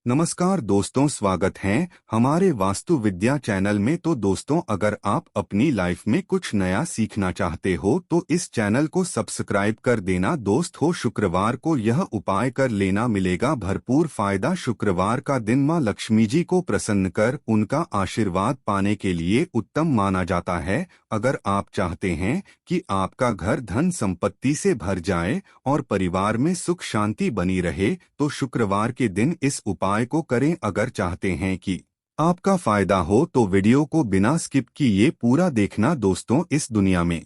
नमस्कार दोस्तों, स्वागत है हमारे वास्तु विद्या चैनल में। तो दोस्तों, अगर आप अपनी लाइफ में कुछ नया सीखना चाहते हो तो इस चैनल को सब्सक्राइब कर देना दोस्त हो। शुक्रवार को यह उपाय कर लेना, मिलेगा भरपूर फायदा। शुक्रवार का दिन मां लक्ष्मी जी को प्रसन्न कर उनका आशीर्वाद पाने के लिए उत्तम माना जाता है। अगर आप चाहते हैं कि आपका घर धन संपत्ति से भर जाए और परिवार में सुख शांति बनी रहे तो शुक्रवार के दिन इस उपाय को करें। अगर चाहते हैं कि आपका फायदा हो तो वीडियो को बिना स्किप किए पूरा देखना दोस्तों। इस दुनिया में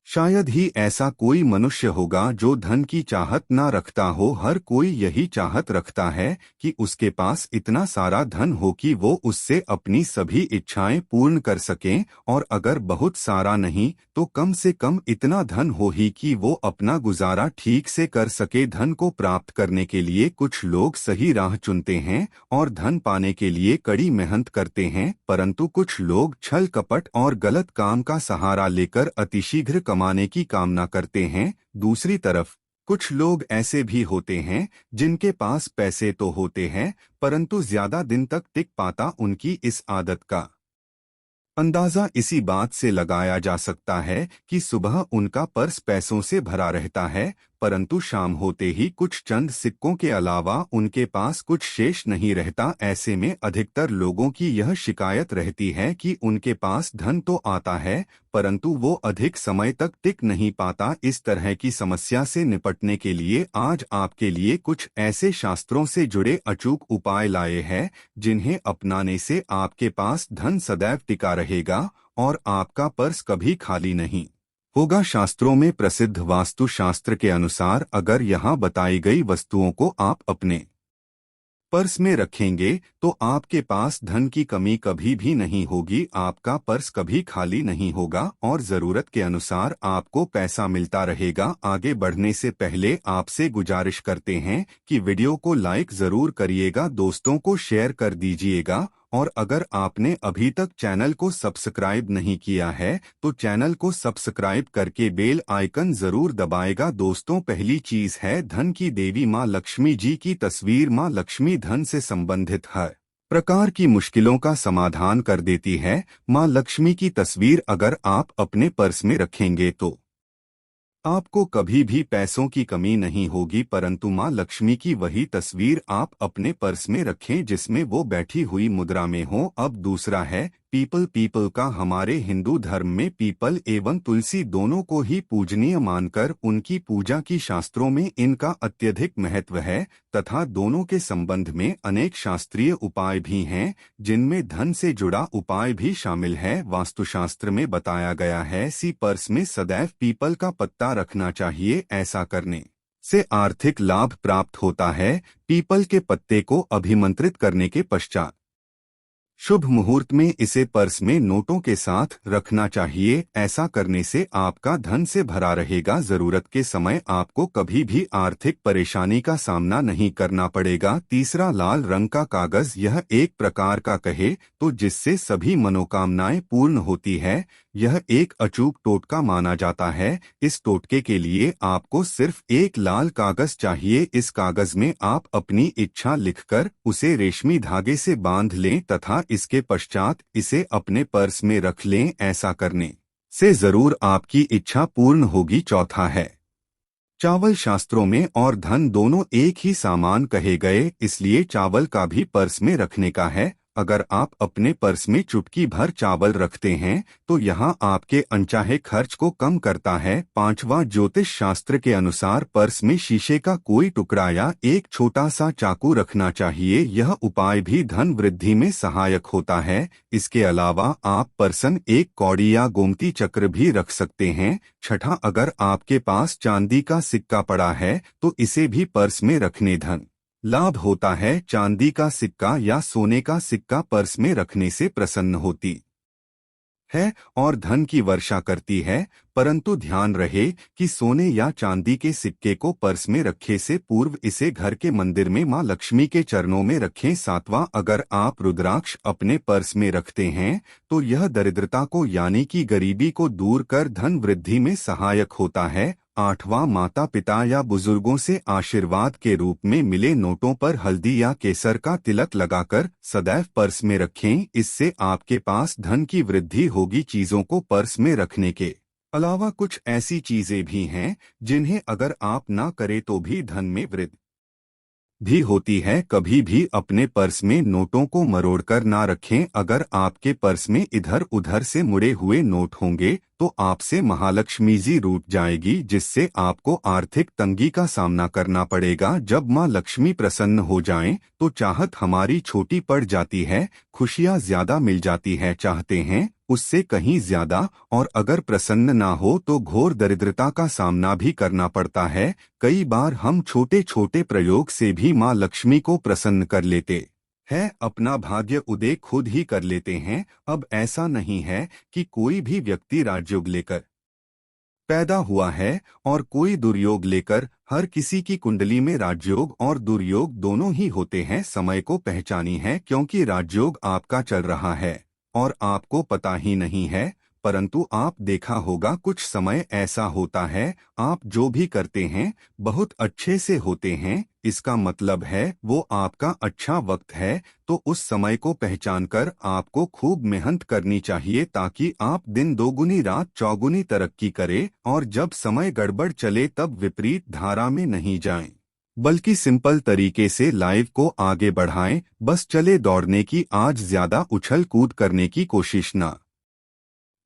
शायद ही ऐसा कोई मनुष्य होगा जो धन की चाहत ना रखता हो। हर कोई यही चाहत रखता है कि उसके पास इतना सारा धन हो कि वो उससे अपनी सभी इच्छाएं पूर्ण कर सकें, और अगर बहुत सारा नहीं तो कम से कम इतना धन हो ही कि वो अपना गुजारा ठीक से कर सके। धन को प्राप्त करने के लिए कुछ लोग सही राह चुनते हैं और धन पाने के लिए कड़ी मेहनत करते हैं, परंतु कुछ लोग छल कपट और गलत काम का सहारा लेकर अतिशीघ्र कमाने की कामना करते हैं। दूसरी तरफ कुछ लोग ऐसे भी होते हैं जिनके पास पैसे तो होते हैं परंतु ज्यादा दिन तक टिक पाता उनकी इस आदत का अंदाजा इसी बात से लगाया जा सकता है कि सुबह उनका पर्स पैसों से भरा रहता है परंतु शाम होते ही कुछ चंद सिक्कों के अलावा उनके पास कुछ शेष नहीं रहता। ऐसे में अधिकतर लोगों की यह शिकायत रहती है कि उनके पास धन तो आता है परंतु वो अधिक समय तक टिक नहीं पाता। इस तरह की समस्या से निपटने के लिए आज आपके लिए कुछ ऐसे शास्त्रों से जुड़े अचूक उपाय लाए हैं जिन्हें अपनाने से आपके पास धन सदैव टिका रहेगा और आपका पर्स कभी खाली नहीं होगा। शास्त्रों में प्रसिद्ध वास्तु शास्त्र के अनुसार अगर यहाँ बताई गई वस्तुओं को आप अपने पर्स में रखेंगे तो आपके पास धन की कमी कभी भी नहीं होगी, आपका पर्स कभी खाली नहीं होगा और जरूरत के अनुसार आपको पैसा मिलता रहेगा। आगे बढ़ने से पहले आपसे गुजारिश करते हैं कि वीडियो को लाइक जरूर करिएगा, दोस्तों को शेयर कर दीजिएगा, और अगर आपने अभी तक चैनल को सब्सक्राइब नहीं किया है तो चैनल को सब्सक्राइब करके बेल आइकन जरूर दबाएगा। दोस्तों, पहली चीज है धन की देवी मां लक्ष्मी जी की तस्वीर। मां लक्ष्मी धन से संबंधित हर प्रकार की मुश्किलों का समाधान कर देती है। मां लक्ष्मी की तस्वीर अगर आप अपने पर्स में रखेंगे तो आपको कभी भी पैसों की कमी नहीं होगी, परंतु मां लक्ष्मी की वही तस्वीर आप अपने पर्स में रखें जिसमें वो बैठी हुई मुद्रा में हो। अब दूसरा है पीपल। पीपल का हमारे हिंदू धर्म में पीपल एवं तुलसी दोनों को ही पूजनीय मानकर उनकी पूजा की शास्त्रों में इनका अत्यधिक महत्व है तथा दोनों के संबंध में अनेक शास्त्रीय उपाय भी हैं जिनमें धन से जुड़ा उपाय भी शामिल है। वास्तुशास्त्र में बताया गया है सी पर्स में सदैव पीपल का पत्ता रखना चाहिए, ऐसा करने से आर्थिक लाभ प्राप्त होता है। पीपल के पत्ते को अभिमंत्रित करने के पश्चात शुभ मुहूर्त में इसे पर्स में नोटों के साथ रखना चाहिए। ऐसा करने से आपका धन से भरा रहेगा, जरूरत के समय आपको कभी भी आर्थिक परेशानी का सामना नहीं करना पड़ेगा। तीसरा, लाल रंग का कागज। यह एक प्रकार का कहे तो जिससे सभी मनोकामनाएं पूर्ण होती है। यह एक अचूक टोटका माना जाता है। इस टोटके के लिए आपको सिर्फ एक लाल कागज चाहिए। इस कागज में आप अपनी इच्छा लिखकर उसे रेशमी धागे से बांध लें तथा इसके पश्चात इसे अपने पर्स में रख लें। ऐसा करने से जरूर आपकी इच्छा पूर्ण होगी। चौथा है चावल। शास्त्रों में और धन दोनों एक ही सामान कहे गए, इसलिए चावल का भी पर्स में रखने का है। अगर आप अपने पर्स में चुटकी भर चावल रखते हैं तो यहाँ आपके अनचाहे खर्च को कम करता है। पांचवा, ज्योतिष शास्त्र के अनुसार पर्स में शीशे का कोई टुकड़ा या एक छोटा सा चाकू रखना चाहिए। यह उपाय भी धन वृद्धि में सहायक होता है। इसके अलावा आप पर्सन एक कौड़ी या गोमती चक्र भी रख सकते हैं। छठा, अगर आपके पास चांदी का सिक्का पड़ा है तो इसे भी पर्स में रखने धन लाभ होता है। चांदी का सिक्का या सोने का सिक्का पर्स में रखने से प्रसन्न होती है और धन की वर्षा करती है, परंतु ध्यान रहे कि सोने या चांदी के सिक्के को पर्स में रखे से पूर्व इसे घर के मंदिर में मां लक्ष्मी के चरणों में रखें। सातवां, अगर आप रुद्राक्ष अपने पर्स में रखते हैं तो यह दरिद्रता को यानी कि गरीबी को दूर कर धन वृद्धि में सहायक होता है। आठवां, माता पिता या बुजुर्गों से आशीर्वाद के रूप में मिले नोटों पर हल्दी या केसर का तिलक लगाकर सदैव पर्स में रखें। इससे आपके पास धन की वृद्धि होगी। चीजों को पर्स में रखने के अलावा कुछ ऐसी चीजें भी हैं जिन्हें अगर आप ना करें तो भी धन में वृद्धि भी होती है। कभी भी अपने पर्स में नोटों को मरोड़कर ना रखें। अगर आपके पर्स में इधर उधर से मुड़े हुए नोट होंगे तो आपसे महालक्ष्मी जी रूठ जाएगी, जिससे आपको आर्थिक तंगी का सामना करना पड़ेगा। जब माँ लक्ष्मी प्रसन्न हो जाएं तो चाहत हमारी छोटी पड़ जाती है, खुशियाँ ज्यादा मिल जाती है, चाहते हैं उससे कहीं ज्यादा। और अगर प्रसन्न ना हो तो घोर दरिद्रता का सामना भी करना पड़ता है। कई बार हम छोटे छोटे प्रयोग से भी माँ लक्ष्मी को प्रसन्न कर लेते हैं, अपना भाग्य उदय खुद ही कर लेते हैं। अब ऐसा नहीं है कि कोई भी व्यक्ति राजयोग लेकर पैदा हुआ है और कोई दुर्योग लेकर। हर किसी की कुंडली में राजयोग और दुर्योग दोनों ही होते हैं। समय को पहचानी है, क्योंकि राजयोग आपका चल रहा है और आपको पता ही नहीं है। परंतु आप देखा होगा कुछ समय ऐसा होता है आप जो भी करते हैं बहुत अच्छे से होते हैं। इसका मतलब है वो आपका अच्छा वक्त है। तो उस समय को पहचानकर आपको खूब मेहनत करनी चाहिए, ताकि आप दिन दोगुनी रात चौगुनी तरक्की करें और जब समय गड़बड़ चले तब विपरीत धारा में नहीं जाएं, बल्कि सिंपल तरीके से लाइफ को आगे बढ़ाएं। बस चले दौड़ने की, आज ज्यादा उछल कूद करने की कोशिश ना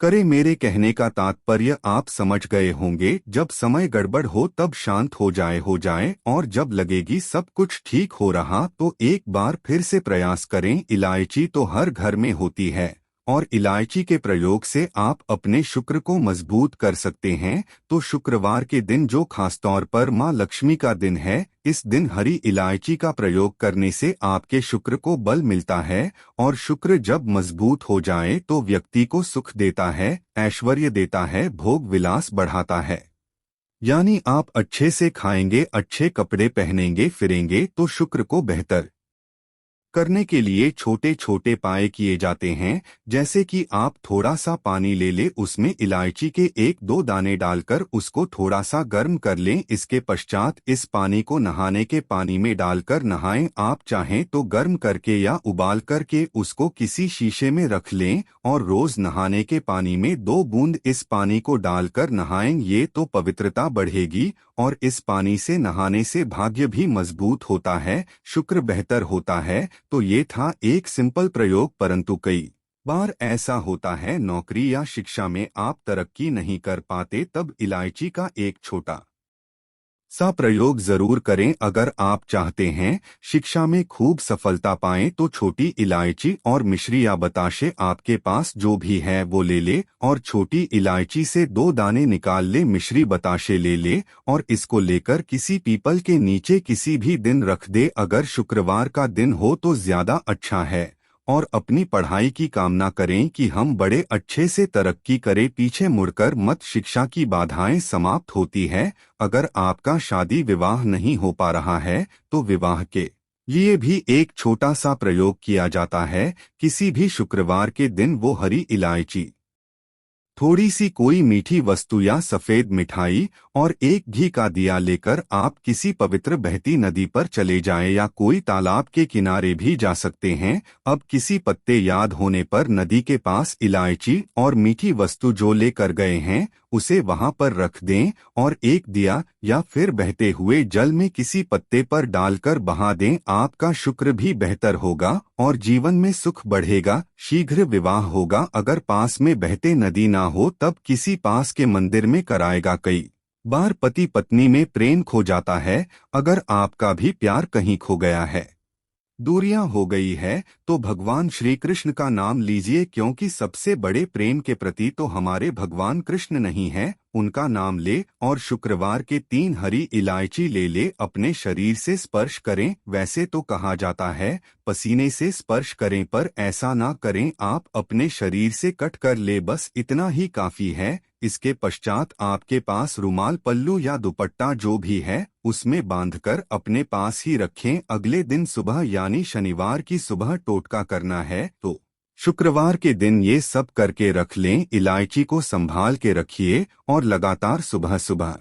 करे। मेरे कहने का तात्पर्य आप समझ गए होंगे। जब समय गड़बड़ हो तब शांत हो जाए और जब लगेगी सब कुछ ठीक हो रहा तो एक बार फिर से प्रयास करें। इलायची तो हर घर में होती है और इलायची के प्रयोग से आप अपने शुक्र को मजबूत कर सकते हैं। तो शुक्रवार के दिन, जो खासतौर पर माँ लक्ष्मी का दिन है, इस दिन हरी इलायची का प्रयोग करने से आपके शुक्र को बल मिलता है। और शुक्र जब मजबूत हो जाए तो व्यक्ति को सुख देता है, ऐश्वर्य देता है, भोग विलास बढ़ाता है। यानी आप अच्छे से खाएंगे, अच्छे कपड़े पहनेंगे, फिरेंगे तो शुक्र को बेहतर करने के लिए छोटे छोटे पाए किए जाते हैं। जैसे कि आप थोड़ा सा पानी ले उसमें इलायची के एक दो दाने डालकर उसको थोड़ा सा गर्म कर लें। इसके पश्चात इस पानी को नहाने के पानी में डालकर नहाएं। आप चाहें तो गर्म करके या उबाल करके उसको किसी शीशे में रख लें और रोज नहाने के पानी में 2 बूंद इस पानी को डालकर नहाएं। ये तो पवित्रता बढ़ेगी और इस पानी से नहाने से भाग्य भी मजबूत होता है, शुक्र बेहतर होता है। तो ये था एक सिंपल प्रयोग, परंतु कई बार ऐसा होता है नौकरी या शिक्षा में आप तरक्की नहीं कर पाते, तब इलायची का एक छोटा सा प्रयोग जरूर करें। अगर आप चाहते हैं शिक्षा में खूब सफलता पाएं तो छोटी इलायची और मिश्री या बताशे आपके पास जो भी है वो ले और छोटी इलायची से 2 दाने निकाल ले, मिश्री बताशे ले और इसको लेकर किसी पीपल के नीचे किसी भी दिन रख दे। अगर शुक्रवार का दिन हो तो ज्यादा अच्छा है। और अपनी पढ़ाई की कामना करें कि हम बड़े अच्छे से तरक्की करें, पीछे मुड़कर मत। शिक्षा की बाधाएं समाप्त होती है। अगर आपका शादी विवाह नहीं हो पा रहा है तो विवाह के लिए भी एक छोटा सा प्रयोग किया जाता है। किसी भी शुक्रवार के दिन वो हरी इलायची, थोड़ी सी कोई मीठी वस्तु या सफेद मिठाई और एक घी का दिया लेकर आप किसी पवित्र बहती नदी पर चले जाएं या कोई तालाब के किनारे भी जा सकते हैं। अब किसी पत्ते याद होने पर नदी के पास इलायची और मीठी वस्तु जो लेकर गए हैं उसे वहां पर रख दें और एक दिया या फिर बहते हुए जल में किसी पत्ते पर डालकर बहा दें। आपका शुक्र भी बेहतर होगा और जीवन में सुख बढ़ेगा, शीघ्र विवाह होगा। अगर पास में बहते नदी ना हो तब किसी पास के मंदिर में कराएगा। कई बार पति पत्नी में प्रेम खो जाता है। अगर आपका भी प्यार कहीं खो गया है, दूरियां हो गई है, तो भगवान श्री कृष्ण का नाम लीजिए, क्योंकि सबसे बड़े प्रेम के प्रति तो हमारे भगवान कृष्ण नहीं है। उनका नाम ले और शुक्रवार के 3 हरी इलायची ले अपने शरीर से स्पर्श करें। वैसे तो कहा जाता है पसीने से स्पर्श करें, पर ऐसा ना करें, आप अपने शरीर से कट कर ले, बस इतना ही काफी है। इसके पश्चात आपके पास रुमाल, पल्लू या दुपट्टा जो भी है उसमें बांधकर अपने पास ही रखें। अगले दिन सुबह यानी शनिवार की सुबह टोटका करना है, तो शुक्रवार के दिन ये सब करके रख लें। इलायची को संभाल के रखिए और लगातार सुबह सुबह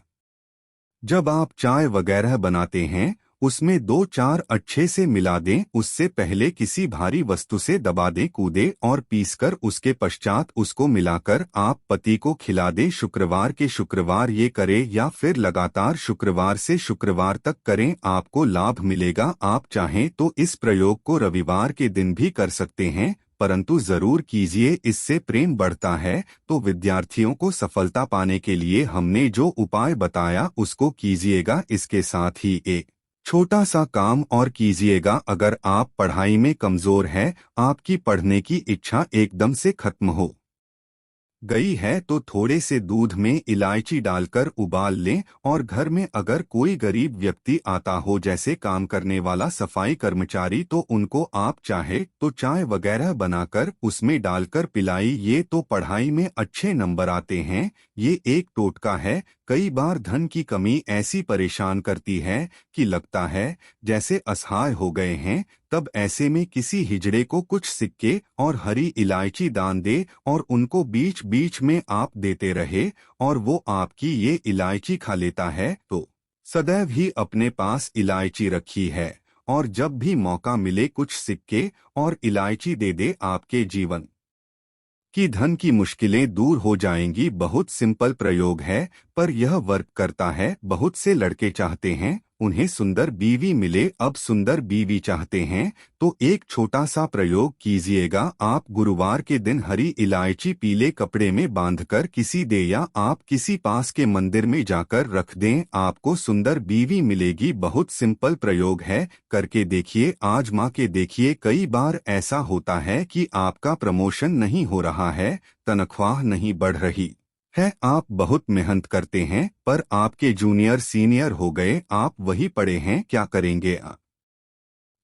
जब आप चाय वगैरह बनाते हैं उसमें 2-4 अच्छे से मिला दें, उससे पहले किसी भारी वस्तु से दबा दें, कूदे और पीसकर उसके पश्चात उसको मिलाकर आप पति को खिला दें। शुक्रवार के शुक्रवार ये करें या फिर लगातार शुक्रवार से शुक्रवार तक करें, आपको लाभ मिलेगा। आप चाहें तो इस प्रयोग को रविवार के दिन भी कर सकते हैं, परंतु जरूर कीजिए, इससे प्रेम बढ़ता है। तो विद्यार्थियों को सफलता पाने के लिए हमने जो उपाय बताया उसको कीजिएगा। इसके साथ ही एक छोटा सा काम और कीजिएगा। अगर आप पढ़ाई में कमजोर हैं, आपकी पढ़ने की इच्छा एकदम से खत्म हो गई है, तो थोड़े से दूध में इलायची डालकर उबाल लें और घर में अगर कोई गरीब व्यक्ति आता हो, जैसे काम करने वाला सफाई कर्मचारी, तो उनको आप चाहे तो चाय वगैरह बनाकर उसमें डालकर पिलाई। ये तो पढ़ाई में अच्छे नंबर आते हैं। ये एक टोटका है। कई बार धन की कमी ऐसी परेशान करती है कि लगता है जैसे असहाय हो गए हैं, तब ऐसे में किसी हिजड़े को कुछ सिक्के और हरी इलायची दान दे और उनको बीच बीच में आप देते रहे और वो आपकी ये इलायची खा लेता है। तो सदैव ही अपने पास इलायची रखी है और जब भी मौका मिले कुछ सिक्के और इलायची दे दे, आपके जीवन कि धन की मुश्किलें दूर हो जाएंगी। बहुत सिंपल प्रयोग है पर यह वर्क करता है। बहुत से लड़के चाहते हैं उन्हें सुंदर बीवी मिले, अब सुंदर बीवी चाहते हैं तो एक छोटा सा प्रयोग कीजिएगा। आप गुरुवार के दिन हरी इलायची पीले कपड़े में बांधकर किसी दे या आप किसी पास के मंदिर में जाकर रख दें, आपको सुंदर बीवी मिलेगी। बहुत सिंपल प्रयोग है, करके देखिए, आजमा के देखिए। कई बार ऐसा होता है कि आपका प्रमोशन नहीं हो रहा है, तनख्वाह नहीं बढ़ रही है, आप बहुत मेहनत करते हैं पर आपके जूनियर सीनियर हो गए, आप वही पड़े हैं, क्या करेंगे आप?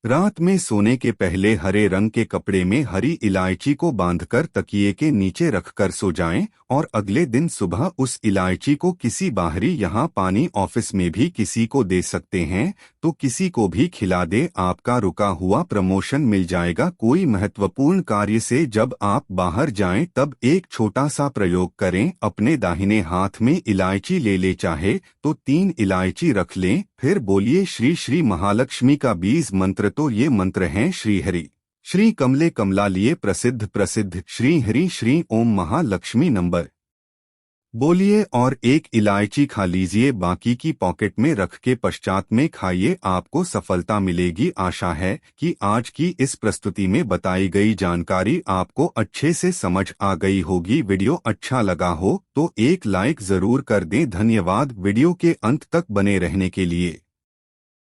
रात में सोने के पहले हरे रंग के कपड़े में हरी इलायची को बांधकर तकिए के नीचे रखकर सो जाएं और अगले दिन सुबह उस इलायची को किसी बाहरी, यहाँ पानी ऑफिस में भी किसी को दे सकते हैं, तो किसी को भी खिला दे, आपका रुका हुआ प्रमोशन मिल जाएगा। कोई महत्वपूर्ण कार्य से जब आप बाहर जाएं तब एक छोटा सा प्रयोग करें, अपने दाहिने हाथ में इलायची ले चाहे तो 3 इलायची रख लें, फिर बोलिए श्री श्री महालक्ष्मी का 20 मंत्र। तो ये मंत्र हैं श्री हरि श्री कमले कमलालिए प्रसिद्ध श्री हरि श्री ओम महालक्ष्मी नंबर बोलिए और एक इलायची खा लीजिए, बाकी की पॉकेट में रख के पश्चात में खाइए, आपको सफलता मिलेगी। आशा है कि आज की इस प्रस्तुति में बताई गई जानकारी आपको अच्छे से समझ आ गई होगी। वीडियो अच्छा लगा हो तो एक लाइक जरूर कर दें। धन्यवाद वीडियो के अंत तक बने रहने के लिए।